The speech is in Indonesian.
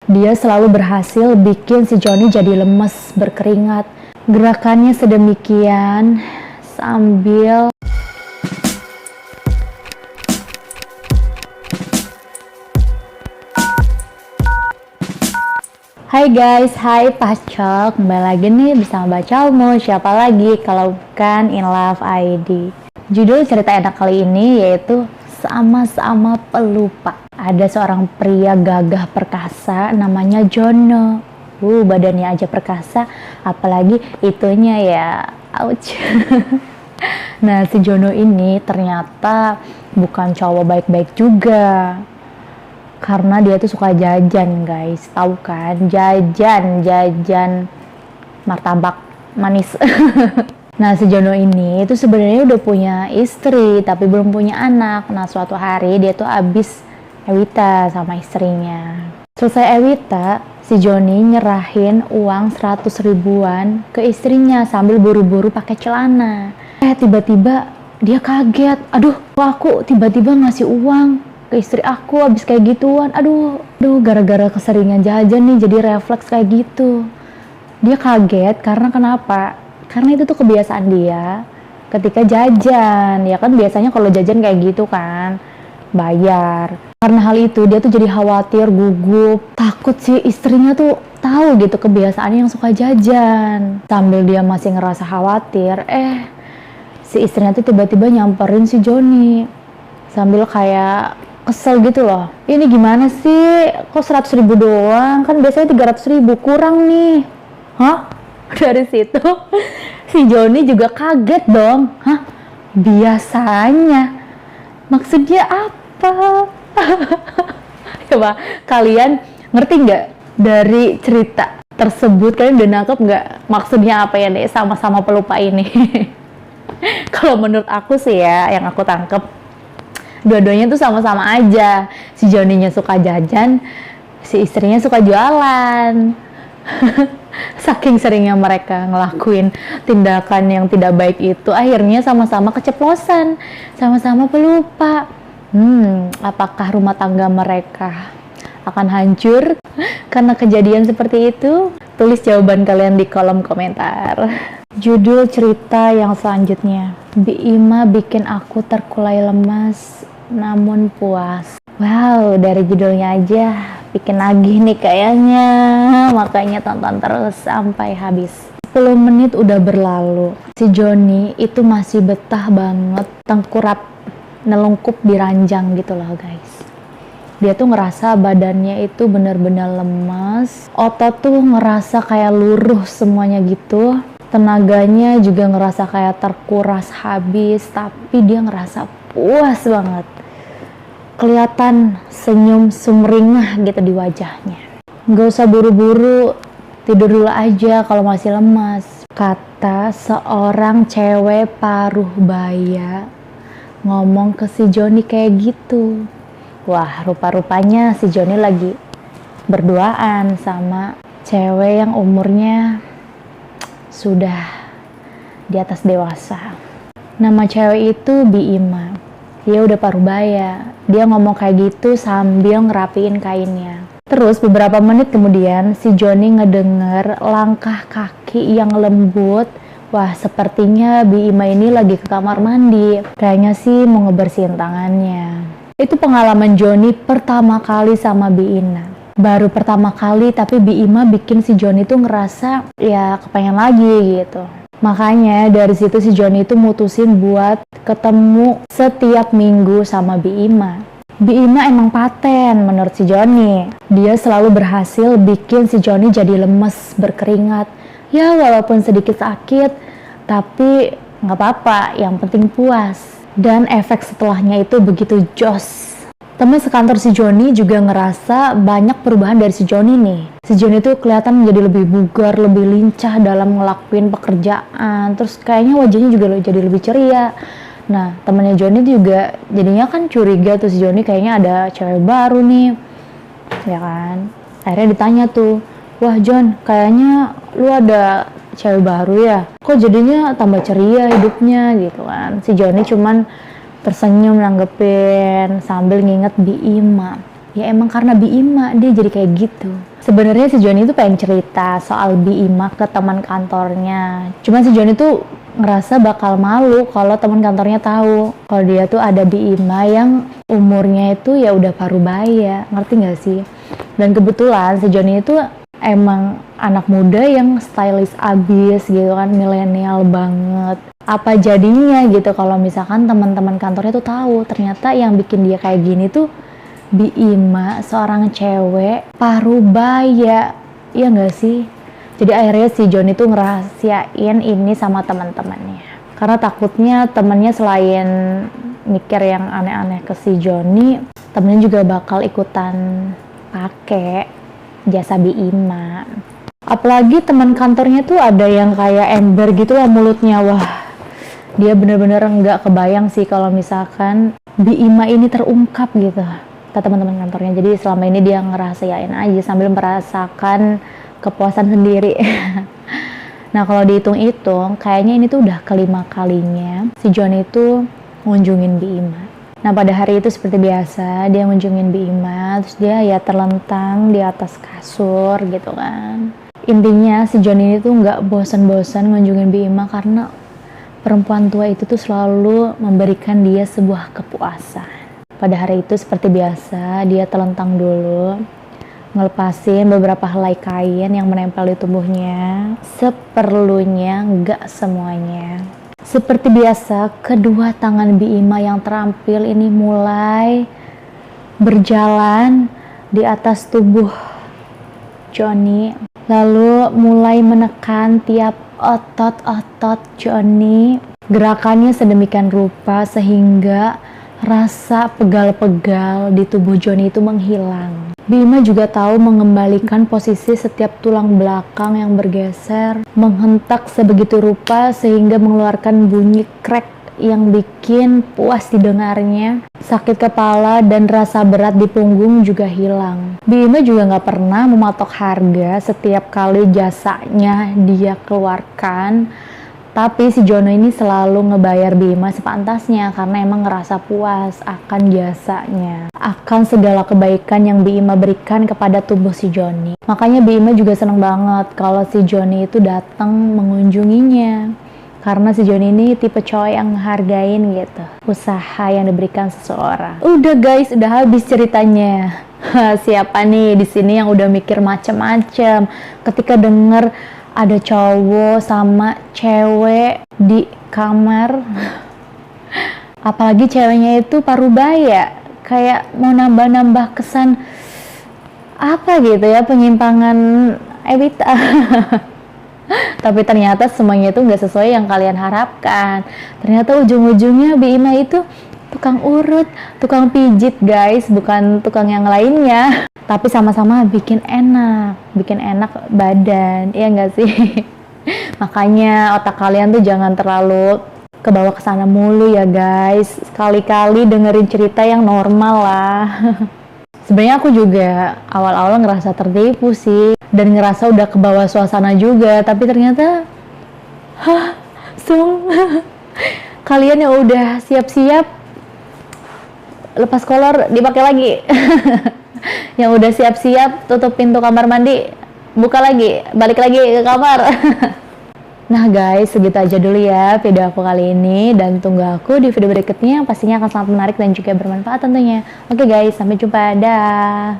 Dia selalu berhasil bikin si Joni jadi lemes, berkeringat. Gerakannya sedemikian sambil Hai guys, hai Pacok, kembali lagi nih bersama Bacalmu. Siapa lagi kalau bukan In Love ID. Judul cerita enak kali ini yaitu Sama-sama Pelupa. Ada seorang pria gagah perkasa namanya Jono. Badannya aja perkasa, apalagi itunya ya, ouch. Nah, si Jono ini ternyata bukan cowok baik-baik juga. Karena dia tuh suka jajan, guys. Tahu kan? Jajan martabak manis. Nah, si Jono ini itu sebenarnya udah punya istri tapi belum punya anak. Nah, suatu hari dia tuh abis ewita sama istrinya. Selesai ewita, si Joni nyerahin uang 100 ribuan ke istrinya sambil buru-buru pakai celana. Tiba-tiba dia kaget. Aduh, kok aku tiba-tiba ngasih uang ke istri aku abis kayak gituan. Aduh, gara-gara keseringan jajan nih jadi refleks kayak gitu. Dia kaget karena kenapa? Karena itu tuh kebiasaan dia ketika jajan. Ya kan biasanya kalau jajan kayak gitu kan, bayar. Karena hal itu dia tuh jadi khawatir, gugup, takut si istrinya tuh tahu gitu kebiasaannya yang suka jajan. Sambil dia masih ngerasa khawatir, si istrinya tuh tiba-tiba nyamperin si Joni sambil kayak kesel gitu loh. Ini gimana sih? Kok 100 ribu doang? Kan biasanya 300 ribu, kurang nih. Hah? Dari situ si Joni juga kaget dong. Hah? Biasanya? Maksudnya apa? Coba kalian ngerti nggak dari cerita tersebut? Kalian udah nangkep nggak maksudnya apa ya deh sama-sama pelupa ini? Kalau menurut aku sih ya, yang aku tangkep, dua-duanya tuh sama-sama aja. Si Joninya suka jajan, si istrinya suka jualan. Saking seringnya mereka ngelakuin tindakan yang tidak baik itu, akhirnya sama-sama keceplosan, sama-sama pelupa. Apakah rumah tangga mereka akan hancur karena kejadian seperti itu? Tulis jawaban kalian di kolom komentar. Judul cerita yang selanjutnya, Bima bikin aku terkulai lemas namun puas. Wow, dari judulnya aja bikin nagih nih kayaknya. Makanya tonton terus sampai habis. 10 menit udah berlalu. Si Joni itu masih betah banget tengkurap nelungkup di ranjang gitu loh, guys. Dia tuh ngerasa badannya itu benar-benar lemas. Otot tuh ngerasa kayak luruh semuanya gitu. Tenaganya juga ngerasa kayak terkuras habis. Tapi dia ngerasa puas banget. Kelihatan senyum sumringah gitu di wajahnya. Gak usah buru-buru, tidur dulu aja kalau masih lemas, kata seorang cewek paruh baya ngomong ke si Joni kayak gitu. Wah, rupa-rupanya si Joni lagi berduaan sama cewek yang umurnya sudah di atas dewasa. Nama cewek itu Bima. Dia udah paruh baya. Dia ngomong kayak gitu sambil ngerapiin kainnya. Terus beberapa menit kemudian si Joni ngedenger langkah kaki yang lembut. Wah, sepertinya Bima ini lagi ke kamar mandi. Kayaknya sih mau ngebersihin tangannya. Itu pengalaman Joni pertama kali sama Bima. Baru pertama kali tapi Bima bikin si Joni tuh ngerasa ya kepengen lagi gitu. Makanya dari situ si Joni itu mutusin buat ketemu setiap minggu sama Bima. Bima emang paten menurut si Joni. Dia selalu berhasil bikin si Joni jadi lemes, berkeringat. Ya walaupun sedikit sakit, tapi nggak apa-apa, yang penting puas. Dan efek setelahnya itu begitu jos. Teman sekantor si Joni juga ngerasa banyak perubahan dari si Joni nih. Si Joni tuh kelihatan menjadi lebih bugar, lebih lincah dalam ngelakuin pekerjaan. Terus kayaknya wajahnya juga jadi lebih ceria. Nah, temannya Joni juga jadinya kan curiga tuh si Joni kayaknya ada cewek baru nih. Ya kan? Akhirnya ditanya tuh, "Wah Jon, kayaknya lu ada cewek baru ya? Kok jadinya tambah ceria hidupnya?" gitu kan. Si Joni cuman tersenyum nanggepin sambil nginget Bima. Ya emang karena Bima dia jadi kayak gitu. Sebenarnya si Joni itu pengen cerita soal Bima ke teman kantornya. Cuma si Joni tuh ngerasa bakal malu kalau teman kantornya tahu kalau dia tuh ada Bima yang umurnya itu ya udah parubaya, ngerti nggak sih? Dan kebetulan si Joni itu emang anak muda yang stylish abis gitu kan, milenial banget. Apa jadinya gitu kalau misalkan teman-teman kantornya tuh tahu ternyata yang bikin dia kayak gini tuh Bima, seorang cewek parubaya, iya nggak sih? Jadi akhirnya si Joni tuh ngerahasiain ini sama teman-temannya. Karena takutnya temennya selain mikir yang aneh-aneh ke si Joni, temennya juga bakal ikutan pakai jasa Bima. Apalagi teman kantornya tuh ada yang kayak ember gitu lah mulutnya, wah. Dia bener-bener nggak kebayang sih kalau misalkan Bima ini terungkap gitu ke teman-teman kantornya. Jadi selama ini dia ngerahasiain aja sambil merasakan kepuasan sendiri. Nah kalau dihitung-hitung kayaknya ini tuh udah kelima kalinya si John itu ngunjungin Bima. Nah pada hari itu seperti biasa dia ngunjungin Bima, terus dia ya terlentang di atas kasur gitu kan. Intinya si John ini tuh nggak bosan-bosan ngunjungin Bima karena perempuan tua itu tuh selalu memberikan dia sebuah kepuasan. Pada hari itu seperti biasa, dia telentang dulu, ngelepasin beberapa helai kain yang menempel di tubuhnya, seperlunya, nggak semuanya. Seperti biasa, kedua tangan Bima yang terampil ini mulai berjalan di atas tubuh Joni, lalu mulai menekan tiap otot-otot Joni. Gerakannya sedemikian rupa sehingga rasa pegal-pegal di tubuh Joni itu menghilang. Bima juga tahu mengembalikan posisi setiap tulang belakang yang bergeser, menghentak sebegitu rupa sehingga mengeluarkan bunyi krek yang bikin puas didengarnya. Sakit kepala dan rasa berat di punggung juga hilang. Bima juga nggak pernah mematok harga setiap kali jasanya dia keluarkan. Tapi si Jono ini selalu ngebayar Bima sepantasnya karena emang ngerasa puas akan jasanya, akan segala kebaikan yang Bima berikan kepada tubuh si Joni. Makanya Bima juga seneng banget kalau si Joni itu datang mengunjunginya. Karena si Joni ini tipe cowok yang ngehargain gitu usaha yang diberikan seseorang. Udah guys, udah habis ceritanya. Siapa nih di sini yang udah mikir macem-macem ketika denger ada cowok sama cewek di kamar, apalagi ceweknya itu parubaya, kayak mau nambah-nambah kesan apa gitu ya, penyimpangan Evita. Tapi ternyata semuanya itu nggak sesuai yang kalian harapkan. Ternyata ujung-ujungnya Bima itu tukang urut, tukang pijit guys, bukan tukang yang lainnya. Tapi sama-sama bikin enak badan, iya nggak sih? Makanya otak kalian tuh jangan terlalu kebawa ke sana mulu ya guys. Sekali-kali dengerin cerita yang normal lah. Sebenarnya aku juga awal-awal ngerasa tertipu sih, dan ngerasa udah kebawa suasana juga. Tapi ternyata, kalian yang udah siap-siap lepas kolor dipakai lagi. Yang udah siap-siap tutup pintu kamar mandi, buka lagi, balik lagi ke kamar. Nah guys, segitu aja dulu ya video aku kali ini, dan tunggu aku di video berikutnya yang pastinya akan sangat menarik dan juga bermanfaat tentunya. Oke guys, sampai jumpa, dah.